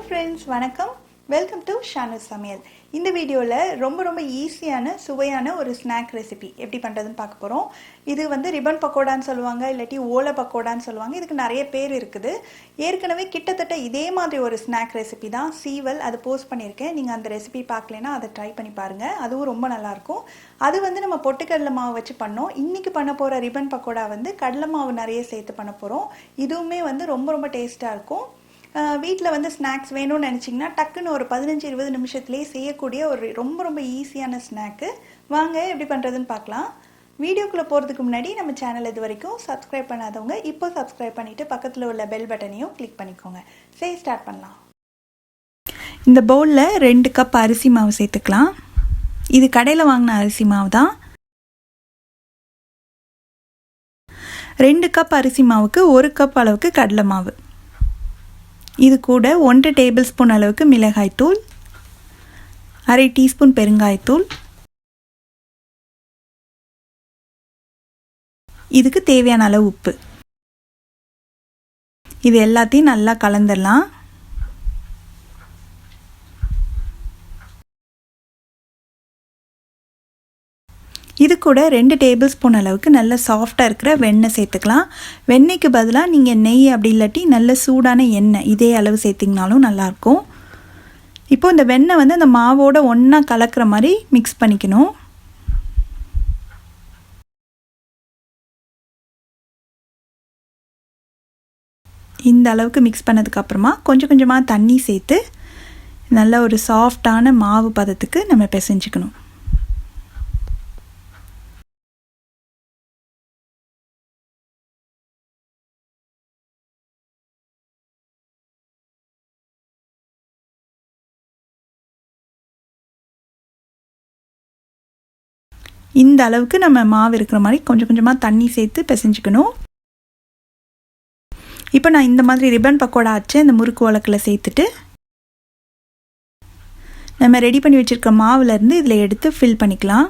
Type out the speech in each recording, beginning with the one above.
friends, வணக்கம். Welcome to Shanu சமையல். இந்த வீடியோவில் ரொம்ப ஈஸியான சுவையான ஒரு ஸ்நாக் ரெசிபி எப்படி பண்ணுறதுன்னு பார்க்க போகிறோம். இது வந்து ரிப்பன் பக்கோடான்னு சொல்லுவாங்க, இல்லாட்டி ஓலை பக்கோடான்னு சொல்லுவாங்க. இதுக்கு நிறைய பேர் இருக்குது. ஏற்கனவே கிட்டத்தட்ட இதே மாதிரி ஒரு ஸ்நாக் ரெசிபி தான் சீவல், அது போஸ்ட் பண்ணியிருக்கேன். நீங்கள் அந்த ரெசிபி பார்க்கலன்னா அதை ட்ரை பண்ணி பாருங்கள், அதுவும் ரொம்ப நல்லாயிருக்கும். அது வந்து நம்ம பொட்டுக்கடலை மாவு வச்சு பண்ணோம். இன்றைக்கி பண்ண போகிற ரிப்பன் பக்கோடா வந்து கடலை மாவு நிறைய சேர்த்து பண்ண போகிறோம். இதுவுமே வந்து ரொம்ப டேஸ்ட்டாக இருக்கும். வீட்டில் வந்து ஸ்நாக்ஸ் வேணும்னு நினச்சிங்கன்னா டக்குன்னு ஒரு 15-20 நிமிஷத்துலேயே செய்யக்கூடிய ஒரு ரொம்ப ஈஸியான ஸ்நாக்கு. வாங்க எப்படி பண்ணுறதுன்னு பார்க்கலாம். வீடியோக்குள்ளே போகிறதுக்கு முன்னாடி நம்ம சேனல் இது வரைக்கும் சப்ஸ்கிரைப் பண்ணாதவங்க இப்போ சப்ஸ்கிரைப் பண்ணிவிட்டு பக்கத்தில் உள்ள பெல் பட்டனையும் கிளிக் பண்ணிக்கோங்க. சரி, ஸ்டார்ட் பண்ணலாம். இந்த பவுலில் 2 கப் அரிசி மாவு சேர்த்துக்கலாம். இது கடையில் வாங்கின அரிசி மாவு தான். 2 கப் அரிசி மாவுக்கு 1 கப் அளவுக்கு கடலை மாவு. இது கூட 1 டேபிள் ஸ்பூன் அளவுக்கு மிளகாய்த்தூள், 1/2 டீஸ்பூன் பெருங்காயத்தூள், இதுக்கு தேவையான அளவு உப்பு. இது எல்லாத்தையும் நல்லா கலந்துடலாம். இது கூட 2 டேபிள் ஸ்பூன் அளவுக்கு நல்ல சாஃப்டாக இருக்கிற வெண்ணெய் சேர்த்துக்கலாம். வெண்ணெய்க்கு பதிலாக நீங்கள் நெய் அப்படி இல்லாட்டி நல்ல சூடான எண்ணெய் இதே அளவு சேர்த்திங்கனாலும் நல்லாயிருக்கும். இப்போது இந்த வெண்ணெய் வந்து அந்த மாவோட ஒன்றா கலக்கிற மாதிரி மிக்ஸ் பண்ணிக்கணும். இந்த அளவுக்கு மிக்ஸ் பண்ணதுக்கப்புறமா கொஞ்சமாக தண்ணி சேர்த்து நல்ல ஒரு சாஃப்டான மாவு பதத்துக்கு நம்ம பிசைஞ்சிக்கணும். இந்த அளவுக்கு நம்ம மாவு இருக்கிற மாதிரி கொஞ்சமாக தண்ணி சேர்த்து பிசைஞ்சிக்கணும். இப்போ நான் இந்த மாதிரி ரிப்பன் பக்கோடா ஆச்சு இந்த முறுக்கு உலக்கில் சேர்த்துட்டு நம்ம ரெடி பண்ணி வச்சுருக்க மாவுலேருந்து இதில் எடுத்து ஃபில் பண்ணிக்கலாம்.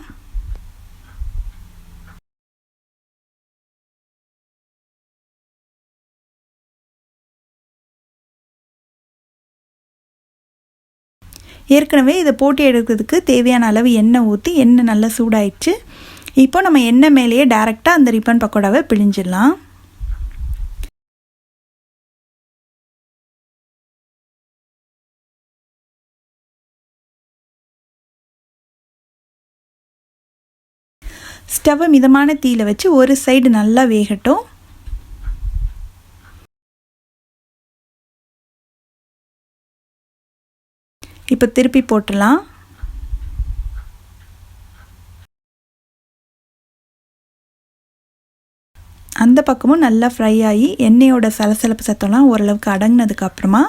ஏற்கனவே இதை போட்டு எடுக்கிறதுக்கு தேவையான அளவு எண்ணெய் ஊற்றி எண்ணெய் நல்லா சூடாயிடுச்சு. இப்போ நம்ம எண்ணெய் மேலேயே டைரெக்டாக அந்த ரிப்பன் பக்கோடாவை பிழிஞ்சிடலாம். ஸ்டவ்வை மிதமான தீயில் வச்சு ஒரு சைடு நல்லா வேகட்டும். இப்போ திருப்பி போட்டுடலாம். அந்த பக்கமும் நல்லா ஃப்ரை ஆகி எண்ணெயோட சலசலப்பு சத்தம்லாம் ஓரளவுக்கு அடங்கினதுக்கப்புறமா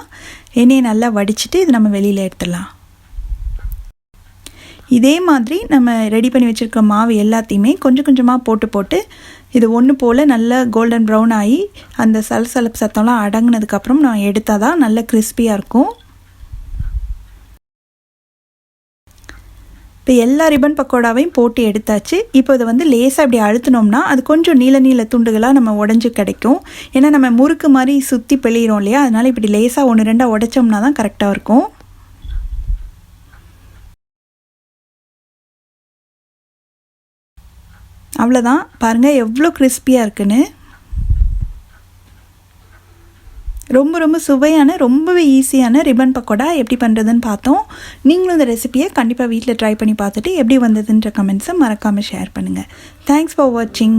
எண்ணெயை நல்லா வடிச்சிட்டு இது நம்ம வெளியில் எடுத்துடலாம். இதே மாதிரி நம்ம ரெடி பண்ணி வச்சுருக்க மாவு எல்லாத்தையுமே கொஞ்சமாக போட்டு இது ஒன்று போல் நல்லா கோல்டன் ப்ரௌன் ஆகி அந்த சலசலப்பு சத்தம்லாம் அடங்கினதுக்கப்புறம் நான் எடுத்தால் தான் நல்ல கிறிஸ்பியாக இருக்கும். இப்போ எல்லா ரிப்பன் பக்கோடாவையும் போட்டு எடுத்தாச்சு. இப்போ இதை வந்து லேசாக இப்படி அழுத்தினோம்னா அது கொஞ்சம் நீள துண்டுகளாக நம்ம உடஞ்சி கிடைக்கும். ஏன்னா நம்ம முறுக்கு மாதிரி சுற்றி பிழிகிறோம் இல்லையா, அதனால் இப்படி லேசாக 1-2 உடைச்சோம்னா தான் கரெக்டாக இருக்கும். அவ்வளோதான், பாருங்கள் எவ்வளோ கிறிஸ்பியாக இருக்குன்னு. ரொம்ப சுவையான ரொம்பவே ஈஸியான ரிப்பன் பக்கோடா எப்படி பண்ணுறதுன்னு பார்த்தோம். நீங்களும் இந்த ரெசிபியை கண்டிப்பாக வீட்டில் ட்ரை பண்ணி பார்த்துட்டு எப்படி வந்ததுன்ற கமெண்ட்ஸை மறக்காமல் ஷேர் பண்ணுங்கள். தேங்க்ஸ் ஃபார் வாட்சிங்.